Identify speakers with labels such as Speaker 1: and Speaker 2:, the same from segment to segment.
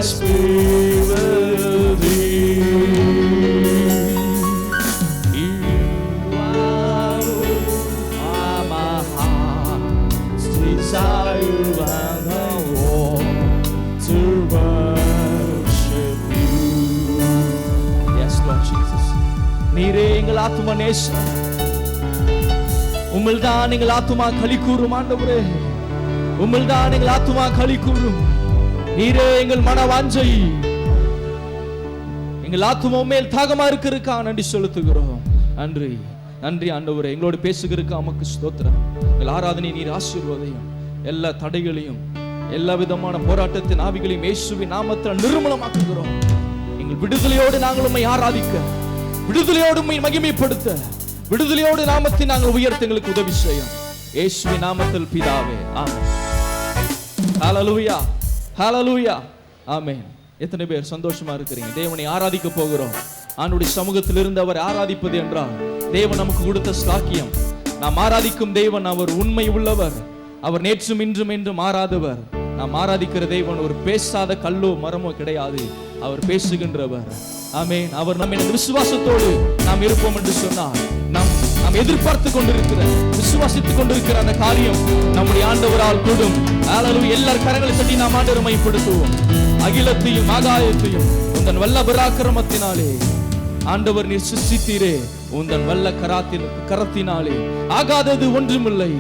Speaker 1: spirit with thee. You are my heart's desire and I want to worship you. Yes, Lord Jesus. நீரே எங்கள் ஆத்தும நேசர். உம்மில்தான் எங்கள் ஆத்துமா களி கூறும் ஆண்டவரே. உம்மில்தான் எங்கள் ஆத்துமா களி கூறும். நீரே எங்கள் மன வாஞ்சை. எங்கள் ஆத்துமா மேல் தாகமா இருக்கிறதுக்கா நன்றி செலுத்துகிறோம். நன்றி நன்றி ஆண்டவரே. எங்களோடு பேசுகிறதுக்கு உமக்கு ஸ்தோத்திரம். எங்கள் ஆராதனை நீர் ஆசீர்வதையும் எல்லா தடைகளையும் எல்லா விதமான போராட்டத்தின் ஆவிகளையும் இயேசுவின் நாமத்தில் நிர்மூலமாக்குகிறோம். எங்கள் விடுதலையோடு நாங்கள் உம்மை ஆராதிக்க, விடுதலையோடு உம்மை மகிமைப்படுத்த, விடுதலையோடு நாமத்தை நாங்கள் உயர்த்த எங்களுக்கு உதவி செய்யும். இயேசுவின் நாமத்தில் பிதாவே, ஆமென். ஹல்லேலூயா, ஹல்லேலூயா, ஆமென். எத்தனை பேர் சந்தோஷமா இருக்கிறீங்க? தேவனை ஆராதிக்க போகிறோம். ஆண்டுடைய சமூகத்தில் இருந்து அவர் ஆராதிப்பது என்றால் தேவன் நமக்கு கொடுத்த ஸ்லாக்கியம். நாம் ஆராதிக்கும் தேவன் அவர் உண்மை உள்ளவர். அவர் நேற்றும் இன்றும் என்றும் மாறாதவர். நாம் ஆராதிக்கிற தேவன் ஒரு பேசாத கல்லோ மரமோ கிடையாது. அவர் பேசுகின்றவர். ஆமென். அவர் நம்ம விசுவாசத்தோடு நாம் இருப்போம் என்று சொன்னார், நாம் எதிர்பார்த்து கொண்டிருக்கிற, விசுவாசித்துக் கொண்டிருக்கிற அந்த காரியம் நம்முடைய ஆண்டவரால் கூடும். ஹல்லேலூயா. எல்லார் கரங்களை தட்டி நாம் ஆண்டவரை மையப்படுத்துவோம். அகிலத்தையும் ஆகாயத்தையும் உந்தன் வல்ல பராக்கிரமத்தினாலே ஆண்டவர் நீர் சிருஷ்டித்தீரே. உந்தன் வல்ல கரத்தினாலே ஆகாதது ஒன்றுமில்லை,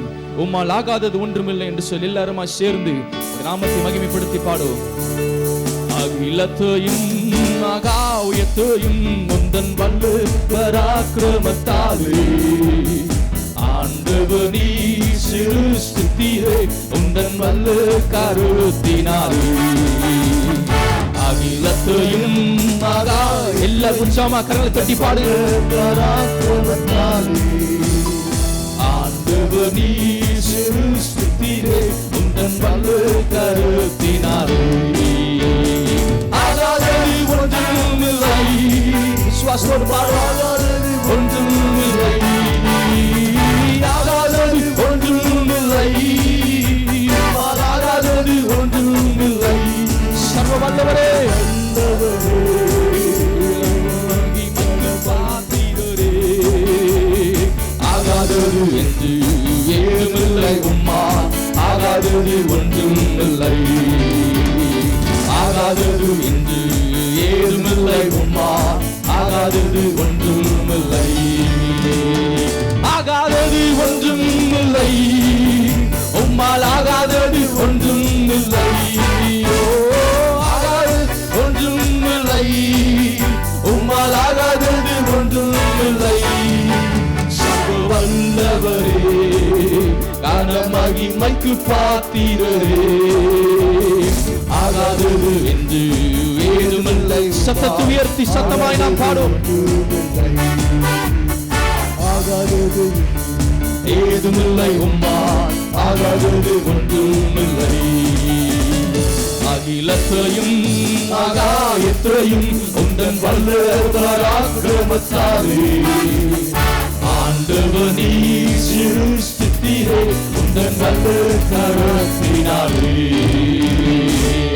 Speaker 1: உம்மால் ஆகாதது ஒன்றுமில்லை என்று சொல்லி எல்லாருமா சேர்ந்து நாமத்தை மகிமைப்படுத்தி பாடுவோம். அகிலத்தையும் ஆகாயத்தையும் உந்தன் வல்ல பராக்கிரமத்தாலே ஆண்டவர் நீர் சிருஷ்டித்தீரே. உந்தன் வல்ல கரத்தினாலே அகிலத்தையும் எல்லா உற்சாகமா கரங்களை தட்டி பாடுங்க. பராக்கிரமத்தாலே ஆண்டவர் நீர் சிருஷ்டித்தீரே. உந்தன் வல்ல கரத்தினாலே ஆகாதது ஒன்றுமில்லை. விசுவாசத்தோடு பாடுவார்கள். ஒன்றுமில்லை, ஆகாதது ஒன்றுமில்லை, ஆகாதது ஒன்றுமில்லை. சர்வ வல்லவரே, ஆகாதது என்று ஏதுமில்லை, உம்மா ஆகாதது ஒன்றுமில்லை. ஆகாதது என்று ஏதுமில்லை, உம்மா ஆகாதது ஒன்றுமில்லை. ஆகாதது ஒன்றுமில்லை, உம்மால் ஆகாதது ஒன்றுமில்லை. ஆகாதது ஒன்றுமில்லை, உம்மால் ஆகாதது ஒன்றுமில்லை. சர்வ வல்லவரே, காண மகிமைக்கு பாத்திரரே, ஆகாதது என்று ஏதுமில்லை. சத்தத்தை உயர்த்தி சத்தமாய் நாம் பாடும். ஆகாதது ஏதுமில்லை, உம்மா ஆகாதது ஒன்றுமில்லை. அகிலத்தையும் ஆகாயத்தையும் உந்தன் வல்ல பராக்கிரமத்தாலே ஆண்டவர் நீர் சிருஷ்டித்தீரே. உந்தன் வல்ல கரத்தினாலே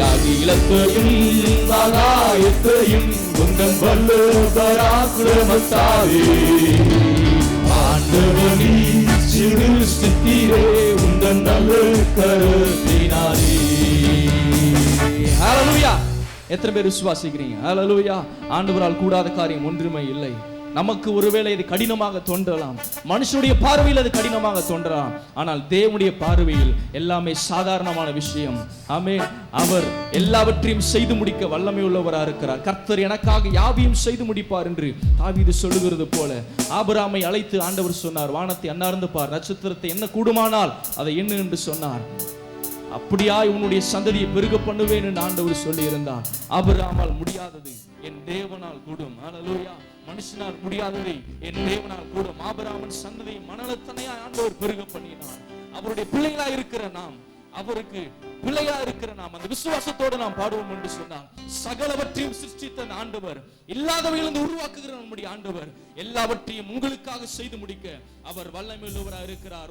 Speaker 1: அகிலத்தையும் ஆகாயத்தையும் உந்தன் வல்ல பராக்கிரமத்தாலே ஆண்டவர் நீர் சிருஷ்டித்தீரே. உந்தன் வல்ல கரத்தினாலே. ஹல்லேலூயா. எத்தனை பேர் விசுவாசிக்கிறீங்க? ஹல்லேலூயா. ஆண்டவரால் கூடாத காரியம் ஒன்றுமே இல்லை. நமக்கு ஒருவேளை இது கடினமாக தோன்றலாம், மனுஷனுடைய பார்வையில் அது கடினமாக தோன்றலாம், ஆனால் தேவனுடைய பார்வையில் எல்லாமே சாதாரணமான விஷயம். ஆமென். அவர் எல்லாவற்றையும் செய்து முடிக்க வல்லமை உள்ளவராக இருக்கிறார். கர்த்தர் எனக்காக யாவையும் செய்து முடிப்பார் என்று தாவீது சொல்லுகிறது போல ஆபிரகாமை அழைத்து ஆண்டவர் சொன்னார், வானத்தை அண்ணார்ந்து பார், நட்சத்திரத்தை என்ன கூடுமானால் அதை எண்ணு என்று சொன்னார். அப்படியாய் உன்னுடைய சந்ததியை பெருக பண்ணுவேன் என்று ஆண்டவர் சொல்லி இருந்தார். ஆபிரகாமால் முடியாதது என் தேவனால் கூடும். ஹல்லேலூயா. மனுஷனால் முடியாததை என் தேவனால் கூடும். ஆபிரகாமின் சந்ததியை மனநலத்தனையா ஆண்டவர் பெருக பண்ணினார். அவருடைய பிள்ளைகளா இருக்கிற நாம், அவருக்கு பிள்ளையா இருக்கிற நாம் அந்த விசுவாசத்தோடு நாம் பாடுவோம் என்று சொன்னார். சகலவற்றையும் சிருஷ்டித்த ஆண்டவர், இல்லாதவையிலிருந்து உருவாக்குகிற நம்முடைய ஆண்டவர் எல்லாவற்றையும் உங்களுக்காக செய்து முடிக்க அவர் வல்லமை உள்ளவராக இருக்கிறார்.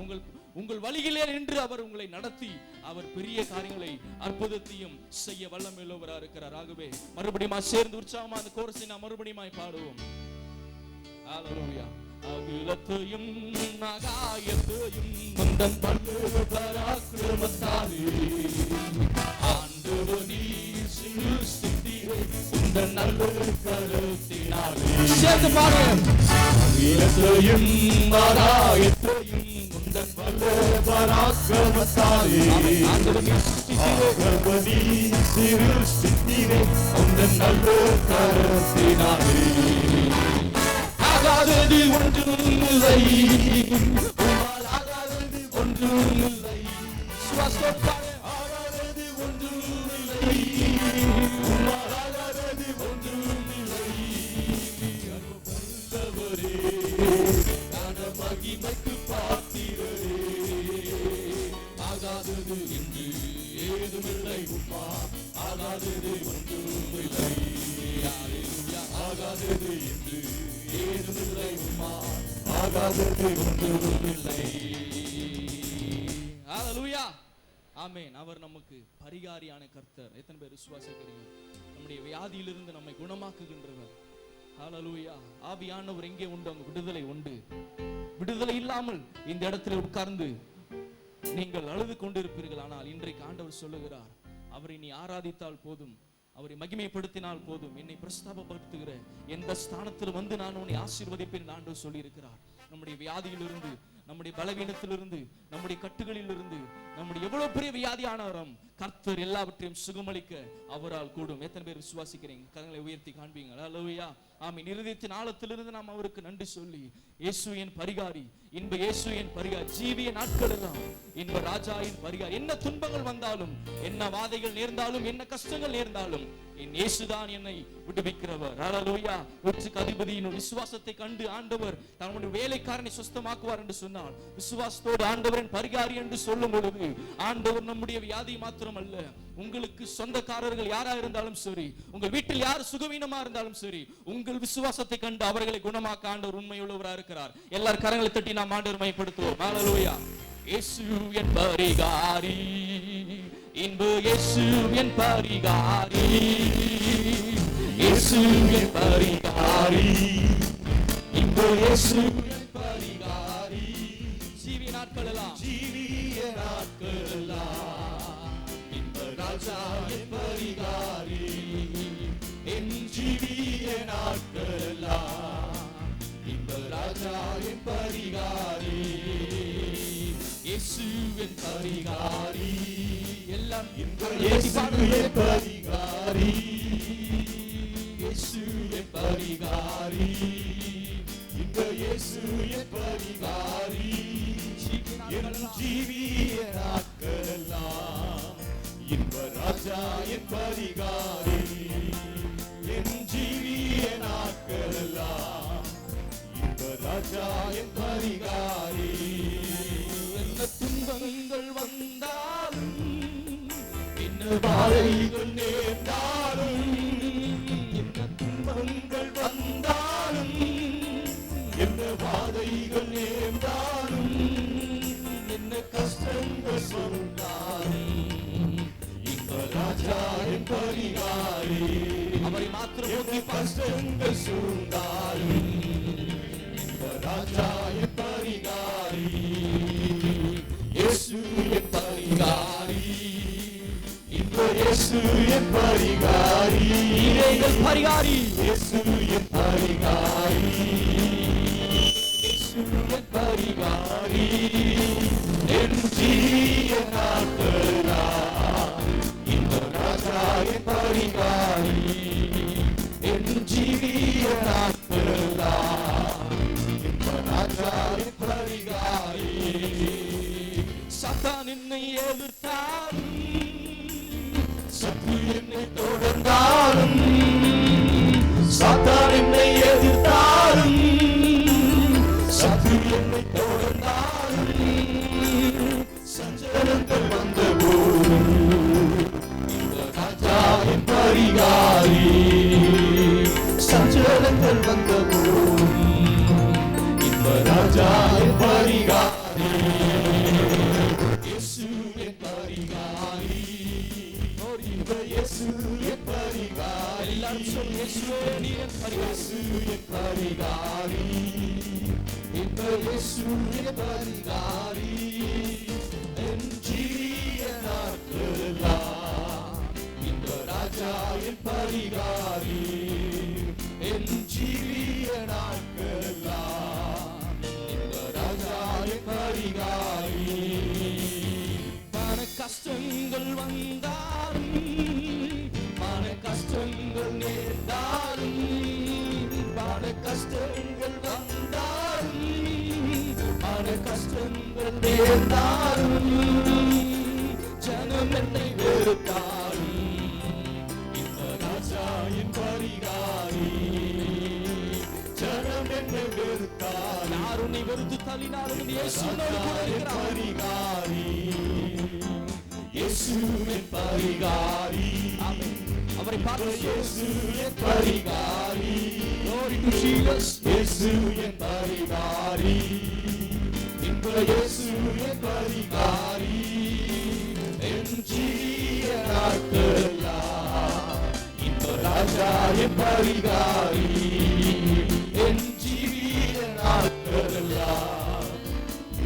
Speaker 1: உங்கள் வழியிலே நின்று அவர் உங்களை நடத்தி அவர் பெரிய காரியங்களை அற்புதத்தையும் செய்ய வல்லமையுள்ளவராக இருக்கிறார். ஆகவே மறுபடியும் சேர்ந்து உற்சாகமா அந்த கோரஸை நாம் மறுபடியும் பாடுவோம். ஹalleluya. அகிலத்தையும் ஆகாயத்தையும் உந்தன் வல்ல பராக்கிரமத்தாலே ஆண்டவர் நீர் சிருஷ்டித்தீரே உந்தன் நல்ல கரத்தினாலே. சேர்ந்து பாடுவோம். அகிலத்தையும் ஆகாயத்தையும் உந்தன் வல்ல பராக்கிரமத்தாலே ஆண்டவர் நீர் சிருஷ்டித்தீரே உந்தன் நல்ல கரத்தினாலே. ஆகாதது ஒன்றுமில்லை, உம்மால் ஆகாதது ஒன்றுமில்லை. சுவாசத்தாலே ஆகாதது ஒன்றுமில்லை, உம்மால் ஆகாதது ஒன்றுமில்லை. வல்லவரே, ஞான மகிமைக்கு பாத்திரரே, ஆகாதது என்று ஏதுமில்லை, உம்மா ஆகாதது ஒன்றுமில்லை. ஆகாதது என்று ஏதுமில்லை, உம்மா ஆகாதது ஒன்றுமில்லை. ஹalleluya. ஆமென். அவர் நமக்கு பரிகாரியான கர்த்தர். எத்தனை பேர் விசுவாசிக்கிறீங்க? நம்முடைய வியாதியிலிருந்து நம்மை குணமாக்குகின்றவர். ஹalleluya. ஆவியானவர் எங்கே உண்டு அங்கு விடுதலை உண்டு. விடுதலை இல்லாமல் இந்த இடத்துல உட்கார்ந்து நீங்கள் அழுது கொண்டிருப்பீர்கள். ஆனால் இன்றைக்கு ஆண்டவர் சொல்லுகிறார், அவரை நீ ஆராதித்தால் போதும், அவரை மகிமைப்படுத்தினால் போதும், என்னை பிரஸ்தாபப்படுத்துகிற எந்த ஸ்தானத்தில் வந்து நான் உன்னை ஆசீர்வதிப்பேன் ஆண்டவர் சொல்லி இருக்கிறார். நம்முடைய வியாதியிலிருந்து, நம்முடைய பலவீனத்திலிருந்து, நம்முடைய கட்டுகளிலிருந்து, நம்முடைய எவ்வளவு பெரிய வியாதியானவரும் கர்த்தர் எல்லாவற்றையும் சுகமளிக்க அவரால் கூடும். எத்தனை பேர் விசுவாசிக்கிறீங்க? கரங்களை உயர்த்தி காண்பீங்க. ஹalleluya. ஆமென். இருதயத்தின் ஆழத்திலிருந்து நாம் அவருக்கு நன்றி சொல்லி, இயேசு என் பரிகாரி, இன்ப இயேசு என் பரிகாரி, ஜீவிய நாட்கள் எல்லாம் இன்ப ராஜா என் பரிகாரி. என்ன துன்பங்கள் வந்தாலும், என்ன வாதைகள் நேர்ந்தாலும், என்ன கஷ்டங்கள் நேர்ந்தாலும் என் இயேசுதான் என்னை விடுவிக்கிறவர். ஹalleluya. நூற்றுக்கு அதிபதியின் விசுவாசத்தை கண்டு ஆண்டவர் தன்னுடைய வேலைக்காரனை சுத்தமாக்குவார் என்று சொன்னார். விசுவாசத்தோடு ஆண்டவரின் பரிகாரி என்று சொல்லும் பொழுது ஆண்டவர் நம்முடைய வியாதி மாத்திரமல்ல, உங்களுக்கு சொந்தக்காரர்கள் யாரா இருந்தாலும் சரி, உங்கள் வீட்டில் யார் சுகவீனமா இருந்தாலும் சரி, உங்கள் விசுவாசத்தை கண்டு அவர்களை குணமாக்க ஆண்டவர் உண்மையுள்ளவராக இருக்கிறார். எல்லாரும் கரங்களை தட்டி நாம் ஆண்டவர் மையப்படுத்துவோம். ஹalleluya. இயேசு என் பரிகாரி, இன்ப இயேசு என் பரிகாரி, இயேசு என் பரிகாரி, இன்ப இயேசு என் பரிகாரி. ஜீவிய நாட்கள் எல்லாம், ஜீவிய நாட்கள் எல்லாம் இன்ப ராஜா என் பரிகாரி, என் ஜீவிய நாட்கள் எல்லாம் இன்ப ராஜா என் பரிகாரி, இயேசு என் பரிகாரி. எல்லாம் இயேசு என் பரிகாரி, இயேசு என் பரிகாரி, இன்ப இயேசு என் பரிகாரி, என் ஜீவிய நாட்கள் எல்லாம் இன்ப ராஜா என் பரிகாரி, என் ஜீவிய நாட்கள் எல்லாம் இன்ப ராஜா என் பரிகாரி. என்ன துன்பங்கள் வந்தாலும், என்ன வாதைகள் நேர்ந்தாலும், என்ன துன்பங்கள் வந்தாலும், என்ன வாதைகள் நேர்ந்தாலும், என்ன கஷ்டங்கள் சொன்னாலும் இன்ப ராஜா என் பரிகாரி. அவரை மாத்திரம் நோக்கி கஷ்டங்கள் சூழ்ந்தாலும் இன்ப ராஜா என் பரிகாரி, இயேசு என் பரிகாரி, இன்ப இயேசு என் பரிகாரி, என் பரிகாரி, இயேசு என் பரிகாரி, இயேசு என் பரிகாரி, என் ஜீவிய நாட்களெல்லாம் இன்ப ராஜா என் பரிகாரி, என் ஜீவிய நாட்களெல்லாம் இன்ப ராஜா என் பரிகாரி. சாத்தான் என்னை எதிர்த்தாலும், சத்ரு என்னை தொடர்ந்தாலும், சாத்தான் என்னை எதிர்த்தாலும், சத்ரு என்னை தொடர்ந்தாலும், சஞ்சலங்கள் வந்தபோது இந்த ராஜா என் பரிகாரி, சஞ்சலங்கள் வந்தபோது இந்த ராஜா என் பரிகாரி,
Speaker 2: இயேசு என் பரிகாரி.
Speaker 1: எல்லாரும் சொல்லு, இயேசுவே நீர் என் பரிகாரி.
Speaker 2: என் பரிகாரி, இந்த இயேசு என் பரிகாரி. என் ஜீவிய நாட்களெல்லாம் இந்த ராஜா என் பரிகாரி. என் ஜீவிய நாட்களெல்லாம் இந்த ராஜா என் பரிகாரி.
Speaker 1: மன கஷ்டங்கள் வந்தாலும், மன கஷ்டங்கள் நேர்ந்தாலும்,
Speaker 2: மன கஷ்டங்கள் வந்தாலும், மன கஷ்டங்கள் நேர்ந்தாலும்,
Speaker 1: ஜனம் என்னை வெறுத்தாலும்,
Speaker 2: இந்த ராஜா என் பரிகாரி. ஜனம் என்னை வெறுத்தாலும்,
Speaker 1: யார் உன்னை வெறுத்து தள்ளினாலும் இந்த இயேசு உன்னோடு கூட இருக்கிறார்.
Speaker 2: பரிகாரி, இயேசு என் பரிகாரி.
Speaker 1: ஆமென். அவரை பார்த்து
Speaker 2: இயேசு என் பரிகாரி.
Speaker 1: Glory to Jesus.
Speaker 2: இயேசு என் பரிகாரி. இந்த இயேசு என் பரிகாரி. என் ஜீவிய நாட்களெல்லாம் இந்த ராஜா என் பரிகாரி. என் ஜீவிய நாட்களெல்லாம்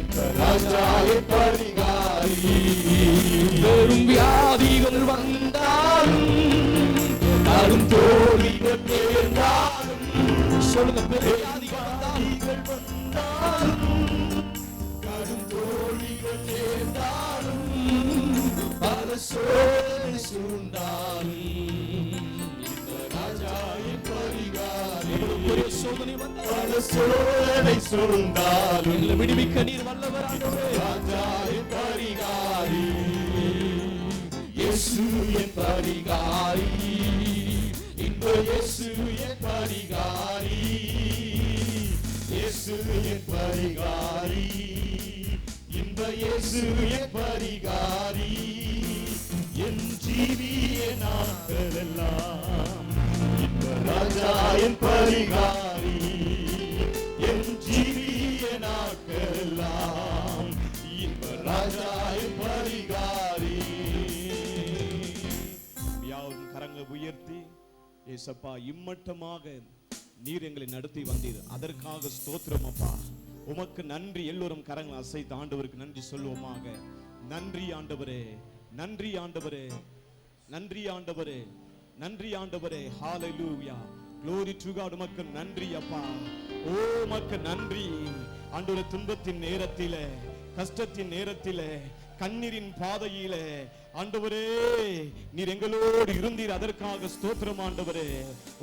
Speaker 2: இந்த ராஜா என் பரிகாரி.
Speaker 1: வெறும் வியாதிகள் வந்தாலும்,
Speaker 2: கடும் தோல்விகள் நேர்ந்தாலும்,
Speaker 1: சொல்லுங்க, பெரும் வியாதிகள் வந்தாலும்,
Speaker 2: கடும் தோல்விகள் நேர்ந்தாலும், பல சோதனை சூழ்ந்தாலும், இந்த ராஜா என் பரிகாரி.
Speaker 1: பெரிய சோதனை வந்தாலும்,
Speaker 2: பல சோதனை சூழ்ந்தாலும்,
Speaker 1: எங்களை விடுவிக்க நீர் வல்லவர் ஆண்டவரே.
Speaker 2: ராஜா என் பரிகாரி. இயேசு என் பரிகாரி. இந்த இயேசு என் பரிகாரி. இயேசு என் பரிகாரி. இந்த இயேசு என் பரிகாரி. என் ஜீவிய நாட்களெல்லாம் இந்த ராஜா என் பரிகாரி. என் ஜீவிய நாட்களெல்லாம் இந்த ராஜா என் பரிகாரி. யாவும் கரங்களை உயர்த்தி, ஏசப்பா, இம்மட்டமாக நீர் எங்களை நடத்தி வந்தீர், அதற்காக ஸ்தோத்திரம் அப்பா. உமக்கு நன்றி. எல்லோரும் கரங்களை அசைத்து ஆண்டவருக்கு நன்றி சொல்லுவோமாக. நன்றி ஆண்டவரே, நன்றி ஆண்டவரே, நன்றி ஆண்டவரே, நன்றி ஆண்டவரே. ஹalleluya, glory to God. உமக்கு நன்றி அப்பா. ஓ உமக்கு நன்றி ஆண்டவரே. துன்பத்தின் நேரத்திலே, கஷ்டத்தின் நேரத்திலே, கண்ணீரின் பாதையிலே ஆண்டவரே நீர் எங்களோடு இருந்தீர், அதற்காக ஸ்தோத்திரம் ஆண்டவரே.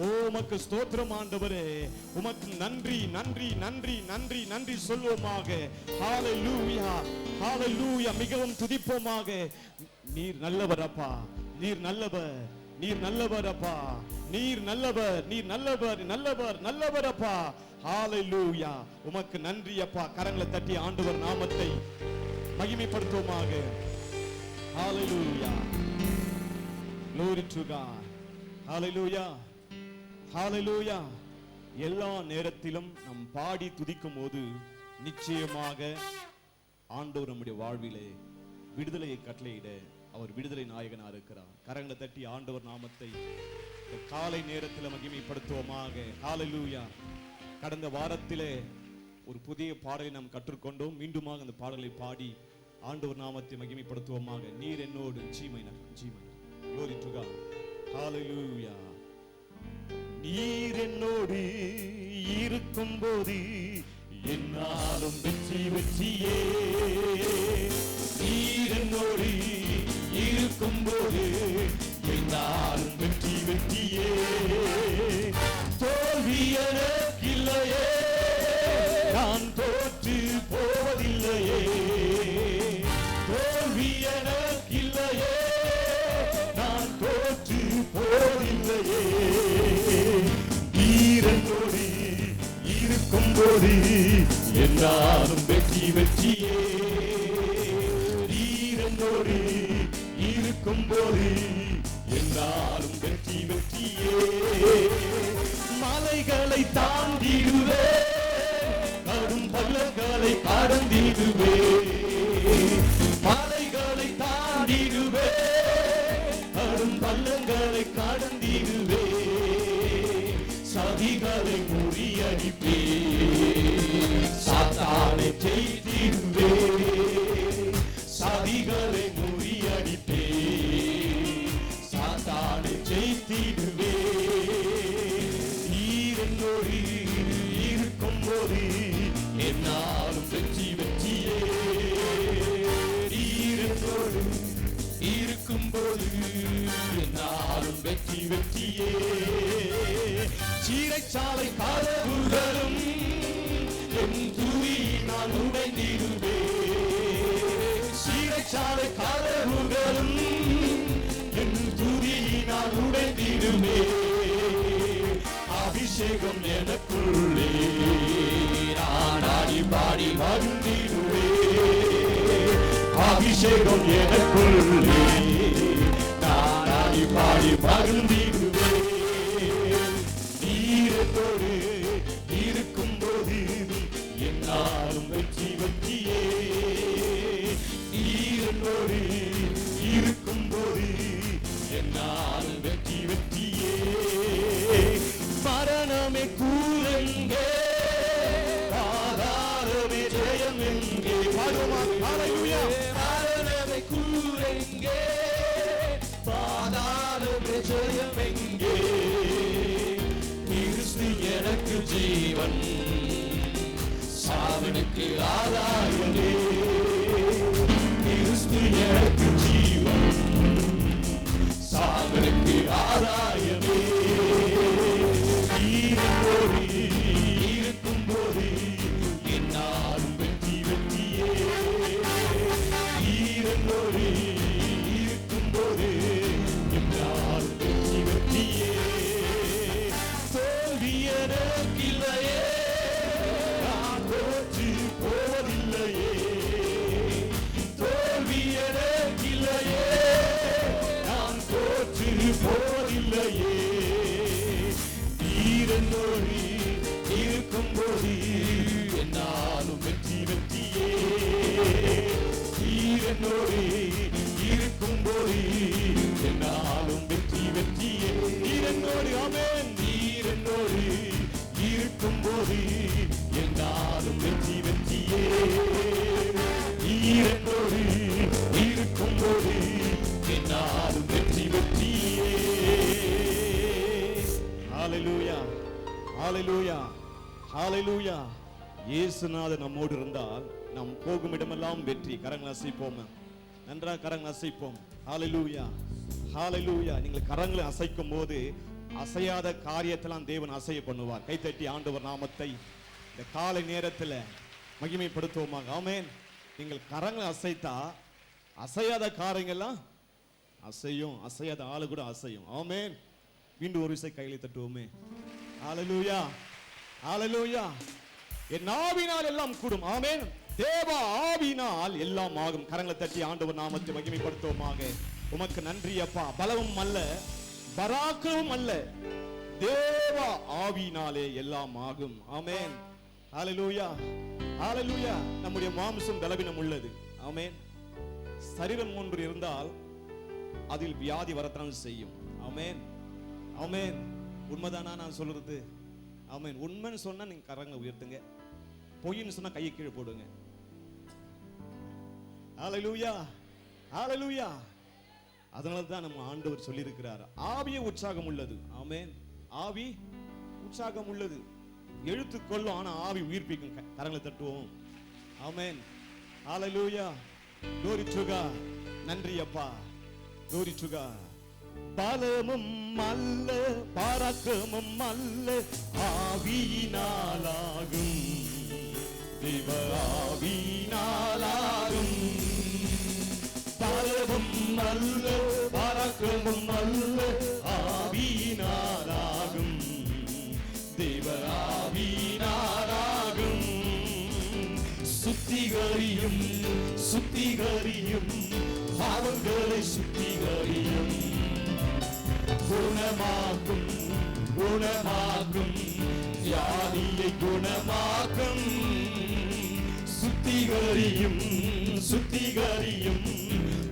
Speaker 2: ஓ உமக்கு ஸ்தோத்திரம் ஆண்டவரே. உமக்கு நன்றி நன்றி நன்றி நன்றி நன்றி சொல்வோமாக. ஹalleluya, ஹalleluya. மிகவும் துதிப்போமாக. நீர் நல்லவர் அப்பா, நீர் நல்லவர், நீர் நல்லவர் அப்பா, நீர் நல்லவர், நீர் நல்லவர், நல்லவர், நல்லவர் அப்பா. ஹalleluya. உமக்கு நன்றி அப்பா. கரங்களை தட்டி ஆண்டவர் நாமத்தை மகிமைப்படுத்துவோமாக. ஹalleluya, glory to God. ஹalleluya, ஹalleluya. எல்லா நேரத்திலும் நாம் பாடி துதிக்கும் போது நிச்சயமாக ஆண்டவர் நம்முடைய வாழ்விலே விடுதலையை கட்டளையிட அவர் விடுதலை நாயகனாக இருக்கிறார். கரங்களை தட்டி ஆண்டவர் நாமத்தை காலை நேரத்தில் மகிமைப்படுத்துவோமாக. ஹalleluya. கடந்த வாரத்திலே ஒரு புதிய பாடலை நாம் கற்றுக்கொண்டோம். மீண்டுமாக அந்த பாடலை பாடி ஆண்டவர் நாமத்தை மகிமைப்படுத்துவோமாக. நீர் என்னோடு ஜீமைனர், ஜீமைனர். glory to God. hallelujah. நீர் என்னோடு இருக்கும்போது என்னாலும் வெற்றி வெற்றியே. நீர் என்னோடு இருக்கும்போது என்னாலும் வெற்றி வெற்றியே. தோல்வி எனக்கில்லையே, நான் தோற்று போவதில்லையே. தோல்வி எனக்கில்லையே, நான் தோற்று போவதில்லையே. நீரனோடு இருக்கும்போது என்னாலும் வெற்றி வெற்றியே. நீரனோடு இருக்கும்போது என்னாலும் வெற்றி வெற்றியே. மலைகளை தாண்டிடுவே, கடும் பள்ளங்களை கடந்திடுவே. மலைகளை தாண்டிடுவே, கடும் பள்ளங்களை அடிப்பே, சாத்தானை ஜெயித்திடுவே, சதிகளை முறியடிப்பே, சாத்தானை ஜெயித்திடுவே. நீர் என்னோடு இருக்கும்போது என்னாலும் வெற்றி வெற்றியே. நீர் என்னோடு இருக்கும்போது என்னாலும் வெற்றி வெற்றியே. சீரைச்சாலை கதவுகளும் என் துதியினால் உடைந்திடுவே. சீரைச்சாலை கதவுகளும் என் துதியினால் உடைந்திடுவே. அபிஷேகம் எனக்குள்ளே நான் ஆடி பாடி மகிழ்ந்திடுவே. அபிஷேகம் எனக்குள்ளே நான் ஆடி பாடி மகிழ்ந்திடுவே. நீரத்தோடு இருக்கும்போது என்னாலும் வெற்றி வெற்றியே. நீரத்தோடு இருக்கும்போது என்னாலும் வெற்றி வெற்றியே. மரணமே கூறெங்கே, ஆதாரமே ஜெயம் எங்கே. பாடுமா ஹல்லேலூயா. மரணமே கூறெங்கே, ஆதாரமே ஜெயம் எங்கே. கிறிஸ்து எனக்கு ஜீவன், சாவனுக்கு ஆதாயமே. கிறிஸ்து எனக்கு ஜீவன், சாவனுக்கு ஆதாயமே. நீரோடு இருக்கும்போது என்னாலும் வெற்றி வெற்றியே. நீரோடு இருக்கும்போது என்னாலும் வெற்றி வெற்றியே. தோல்வி எனக்கில்லையே, நான் தோற்று போவதில்லையே. தோல்வி எனக்கில்லையே, நான் தோற்று போவதில்லையே. நீரன்னோடு இருக்கும்போது என்னாலும் வெற்றி வெற்றியே. நீரன்னோடு இருக்கும்போது என்னாலும் வெற்றி வெற்றியே. நீரன்னோடு ஆமென். நீரன்னோடு இருக்கும்போது என்னாலும் வெற்றி வெற்றியே. நீரன்னோடு இருக்கும்போது என்னாலும் வெற்றி வெற்றியே. ஹல்லேலூயா, ஹல்லேலூயா, ஹல்லேலூயா. இயேசுநாதர் நம்மோடு இருந்தால் நாம் போகும் இடமெல்லாம் வெற்றி. கரங்களை அசைப்போம், நன்றாக கரங்களை அசைப்போம். ஹல்லேலூயா, ஹல்லேலூயா. நீங்கள் கரங்களை அசைக்கும் போது அசையாத காரியத்தெல்லாம் தேவன் அசைய பண்ணுவார். கைத்தட்டி ஆண்டவர் நாமத்தை இந்த காலை நேரத்தில் மகிமைப்படுத்துவோமாக. ஆமென். நீங்கள் கரங்களை அசைத்தா அசையாத காரியங்கள்லாம் அசையும், அசையாத ஆளு கூட அசையும். ஆமென். மீண்டும் ஒரு விசை கைகளை தட்டுவோமே. ஹல்லேலூயா, ஹல்லேலூயா. என் ஆவியினால் எல்லாம் கூடும். ஆமென். தேவ ஆவியினால் எல்லாம் ஆகும். கரங்களை தட்டி ஆண்டவர் நாமத்தை மகிமைப்படுத்துவோமாக. உமக்கு நன்றி அப்பா. பலமும் அல்ல, பராக்கிரமும் அல்ல, தேவ ஆவியினாலே எல்லாம் ஆகும். ஆமென். ஹல்லேலூயா, ஹல்லேலூயா. நம்முடைய மாம்சம் பலவீனம் உள்ளது. ஆமென். சரீரம் ஒன்று இருந்தால் அதில் வியாதி வரத்தான் செய்யும். ஆமென், ஆமென். உண்மைதானா நான் சொல்றது? ஆமென். உண்மைன்னு சொன்னா நீங்க கரங்களை உயர்த்துங்க, பொய்ன்னு சொன்னா கையை கீழே போடுங்க. ஹல்லேலூயா, ஹல்லேலூயா. அதனால தான் நம்ம ஆண்டவர் சொல்லி இருக்கிறார், ஆவியே உற்சாகம் உள்ளது. ஆமென். ஆவி உற்சாகம் உள்ளது, எழுத்துக்கொள்ளும், ஆனா ஆவி உயிர்ப்பிக்கும். கரங்களை தட்டுவோம். ஆமென். ஹல்லேலூயா. glory to God. நன்றி அப்பா. glory to God. பலமும் அல்ல, பராக்கிரமும் அல்ல, ஆவியினாலாகும். தேவ ஆவியினாலாகும். பலமும் அல்ல, பராக்கிரமும் அல்ல, ஆவியினாலாகும். தேவ ஆவியினாலாகும். சுத்திகரியும், சுத்திகரியும், பாவங்களை சுத்திகரியும். குணமாக்கும், குணமாக்கும், வியாதியை குணமாக்கும். சுத்திகரியும், சுத்திகரியும்,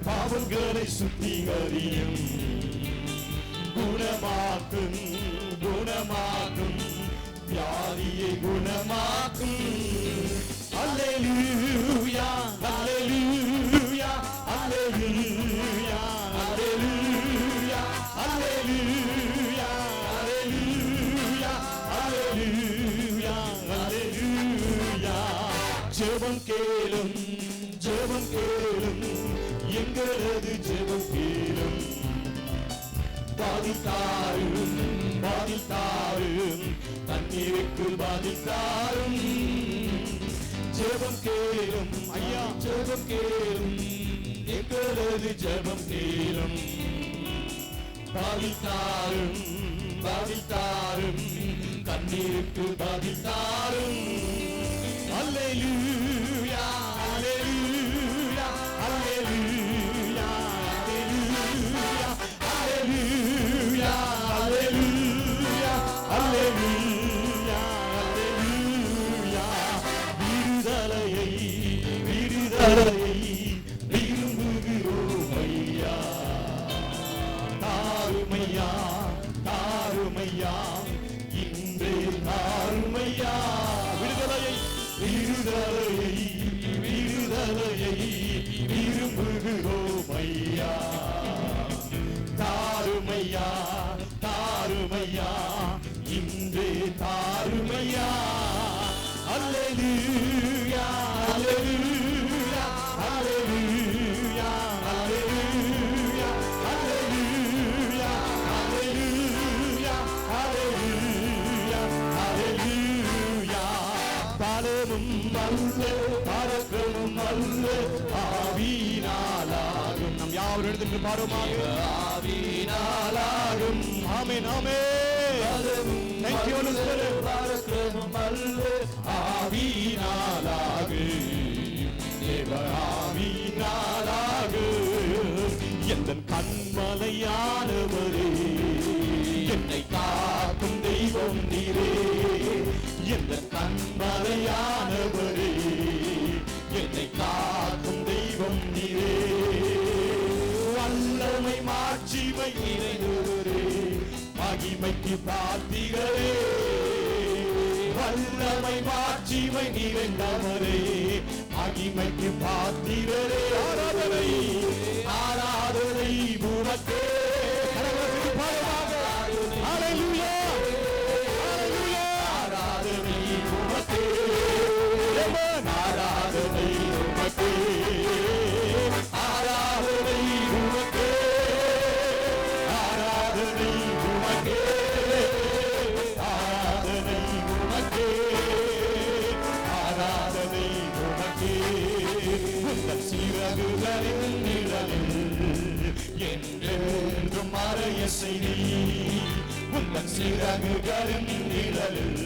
Speaker 2: பாவங்களை சுத்திகரியும். குணமாக்கும், குணமாக்கும், வியாதியை குணமாக்கும். அல்லேலூயா அல்லேலூயா அல்லேலூயா அல்லேலூயா அல்லேலூயா அல்லேலூயா அல்லேலூயா அல்லேலூயா. ஜெபம் கேளும் ஜெபம் கேளும் எங்களது ஜெபம் கேளும். பாதித்தாரும் பாதித்தாரும் தண்ணீருக்கு பாதித்தாரும். ஜெபம் கேளும் ஐயா ஜெபம் கேளும் எங்களது ஜெபம் கேளும். பாதித்தாரும் பாதித்தாரும் தண்ணீருக்கு பாதித்தாரும். அல்லேலூயா அல்லேலூயா அல்லேலூயா அல்லேலூயா அல்லேலூயா அல்லேலூயா அல்லேலூயா. விடுதலையை விடுதலையை விரும்புகிறோம் ஐயா. தாருமையா தாருமையா இன்றே தாருமையா. விடுதலையை விடுதலையை விடுதலையை விரும்புகிறோம் ஐயா. தாருமையா தாருமையா இன்றே தாருமையா. அல்லேலூயா அல்லேலூயா அல்லேலூயா அல்லேலூயா அல்லேலூயா அல்லேலூயா அல்லேலூயா அல்லேலூயா. பலமும் அல்ல பரக்கமும் அல்ல ஆவியினாலாகும். நம் யாவரும் எடுத்து பாடுமாக. ஆவியினாலாகும். ஆமென் ஆமென். Thank you Holy Spirit. பரக்கமும் அல்ல ஆவியினாலாகும். தேவ ஆவியினாலாகும். எந்தன் கண்மலையானவரே என்னை காக்கும் தெய்வம் நீரே. எந்தன் கண்மலையானவரே என்னை காக்கும் தெய்வம் நீரே. வல்லமை மாட்சிமை நிறைந்தவரே மகிமைக்கு பாத்திரரே. வல்லமை மாட்சிமை நிறைந்தவரே மகிமைக்கு பாத்திரரே. ஆராதனை ஆராதனை உமக்கே. ஹல்லேலூயா ஹல்லேலூயா. ஆராதனை உமக்கே ஆராதனை உமக்கே ஆராதனை உமக்கே ஆராதனை உமக்கே ஆராதனை உமக்கே ஆராதனை உமக்கே. உந்தன் சிறகுகளின் நிழலில் என்றென்றும் மறைய செய்தி. உந்தன் சிறகுகளின் நிழலில்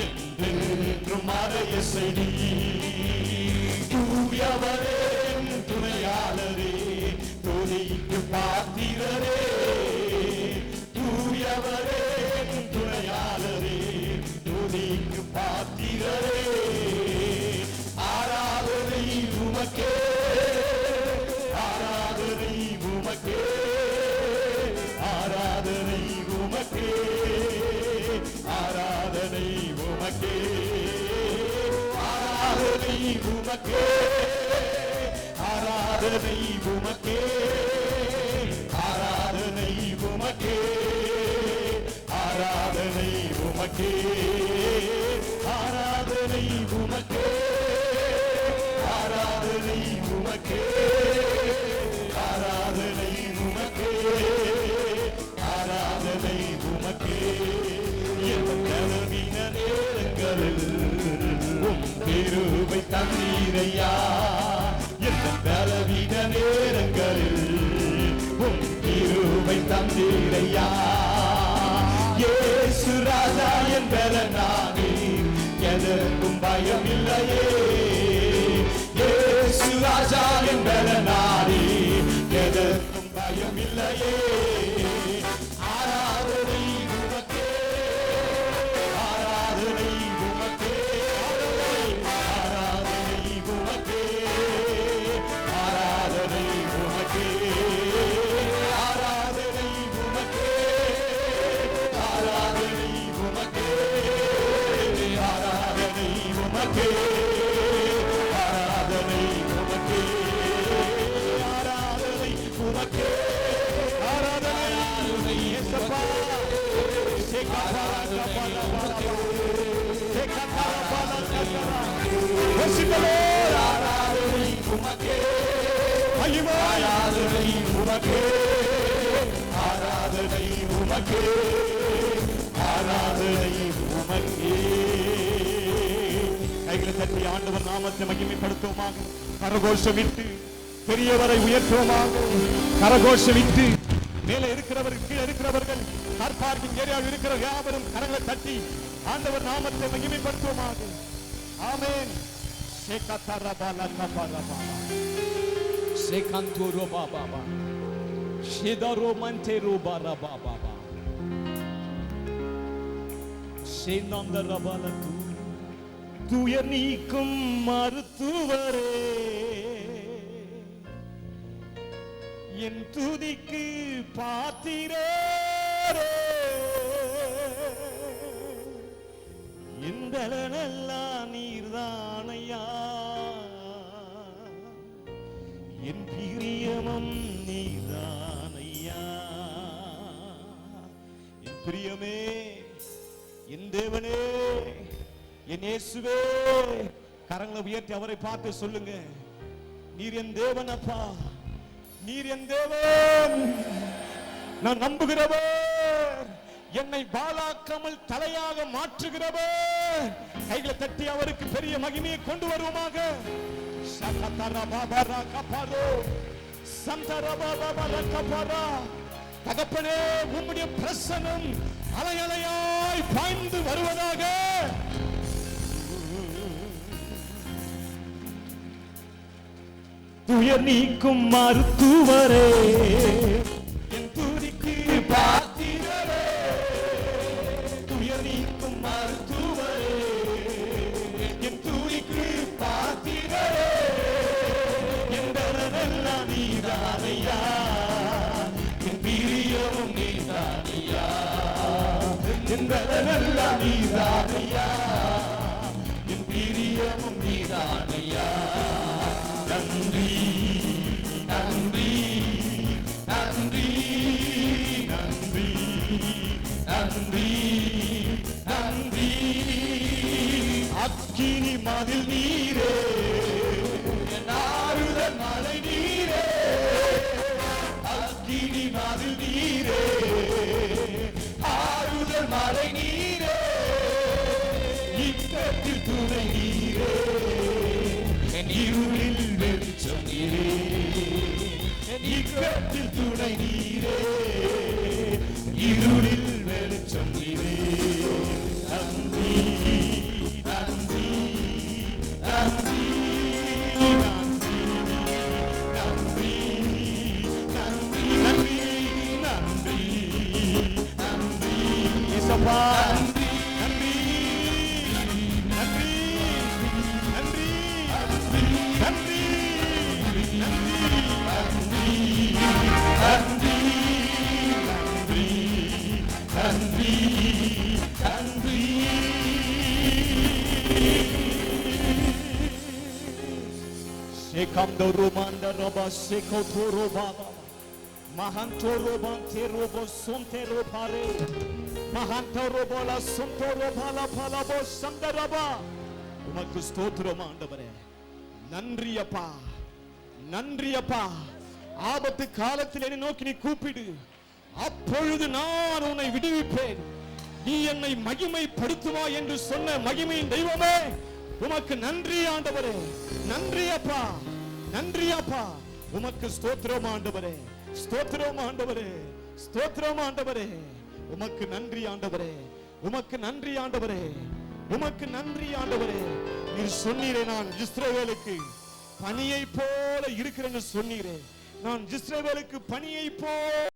Speaker 2: என்றென்றும் மறைய செய்தி. தூயவரே துணையாளரே துணைக்கு பாத்திரரே. தூயவரே துணையாளரே துணைக்கு பாத்திரரே. ஆராதனை உமக்கே ஆராதனை உமக்கே ஆராதனை உமக்கே ஆராதனை உமக்கே ஆராதனை உமக்கே ஆராதனை உமக்கே ஆராதனை உமக்கே ஆராதனை உமக்கே ஆராதனை உமக்கே ஆராதனை உமக்கே ஆராதனை உமக்கே ஆராதனை உமக்கே. என் பலவீன நேரங்களில் உம் கிருபை தந்தீரையா. என் பலவீன நேரங்களில் உம் கிருபை தந்தீரையா. இயேசு ராஜா என் பலனானே எதற்கும் பயம் இல்லையே. இயேசு ராஜா என் பலனானே எதற்கும் பயம் இல்லையே. ஆராதனை உமக்கே ஆராதனை உமக்கே ஆராதனை உமக்கே ஆராதனை உமக்கே ஆராதனை உமக்கே ஆராதனை உமக்கே உமக்கே ஆராதனை உமக்கே ஆராதனை உமக்கே ஆராதனை இயேசுப்பா சேகபாரா கபாலா சேகபாரா கபாலா வசிக்கலே ஆராதனை உமக்கே மகிமை ஆராதனை உமக்கே ஆராதனை உமக்கே ஆராதனை உமக்கே கைகளை தட்டி ஆண்டவர் நாமத்தை மகிமைப்படுத்துவோமாக கரகோஷமிட்டு பெரியவரை உயர்த்துவோமாக கரகோஷமிட்டு மேலே இருக்கிறவர்கள் கீழே இருக்கிறவர்கள் கார் பார்க்கிங் ஏரியாவில் இருக்கிற யாவரும் கரங்களை தட்டி ஆண்டவர் நாமத்தை மகிமைப்படுத்துவோமாக ஆமென் சேகதரபாலா கபாலா சேகந்தோரோ பாபா ஷேதரோ மன்டேரோ பாரா பாபா சேனந்தரபாலா துயர் நீக்கும் மருத்துவரே என் துதிக்கு பாத்திரரே இந்தலனெல்லாம் நீர்தானையா என் பிரியமும் நீர்தானையா என் பிரியமே என் தேவனே என் இயேசுவே கரங்களை உயர்த்தி அவரை பார்த்து சொல்லுங்க நீர் என் தேவன் அப்பா நீர் என் தேவன் நான் நம்புகிறவர் என்னை பாலாக்காமல் தலையாக மாற்றுகிறவர் கைகளை தட்டி அவருக்கு பெரிய மகிமையை கொண்டு வருவோமாக தகப்பனே உம்முடைய பிரசன்னம் அலையலையாய் பாய்ந்து வருவதாக துயர் நீக்கும் மருத்துவரே என் துதிக்கு பாத்திரரே துயர் நீக்கும் மருத்துவரே என் துதிக்கு பாத்திரரே எந்தெல்லாம் நீதானையா என் பிரியமும் நீதானையா எந்தெல்லாம் நீதானையா என் பிரியமும் நீதானையா நன்றி நன்றி நன்றி நன்றி நன்றி நன்றி அக்கினி மதில் நீரே ஆறுதல் மலை நீரே அக்கினி மதில் நீரே ஆறுதல் மலை நீரே இக்கத்தில் துணை நீரே இருளில் வெளிச்சம் நீரே இக்கத்தில் துணை நீரே இருளில் வெளிச்சம் நீரே நன்றி நன்றி நன்றி நன்றி நன்றி நன்றி நன்றி நன்றி நன்றி இயேசுப்பா நன்றி நன்றி நன்றி நன்றி நன்றி நன்றி நன்றி சேகந்தோரோ மண்டரபா சேகோதோரோ பாபா மஹந்தோரோ பந்தேரோபோ சொந்தேரோ பாரே மஹந்தோரோ போலா சொந்தோரோ பாலா பாலாபோ சந்தரபா உமக்கு ஸ்தோத்திரம் ஆண்டவரே நன்றி அப்பா நன்றி அப்பா ஆபத்து காலத்தில் என்னை நோக்கி நீ கூப்பிடு அப்பொழுது நான் உன்னை விடுவிப்பேன் நீ என்னை மகிமைப்படுத்துவா என்று சொன்ன மகிமையின் தெய்வமே உமக்கு நன்றி ஆண்டவரே நன்றி அப்பா நன்றி அப்பா உமக்கு ஸ்தோத்திரம் ஆண்டவரே ஸ்தோத்திரம் ஆண்டவரே ஸ்தோத்திரம் ஆண்டவரே உமக்கு நன்றி ஆண்டவரே உமக்கு நன்றி ஆண்டவரே உமக்கு நன்றி ஆண்டவரே நீர் சொன்னீரே நான் இஸ்ரவேலுக்கு பனியை போல இருக்கிறேன்னு சொன்னீரே நான் இஸ்ரவேலுக்கு பனியை போல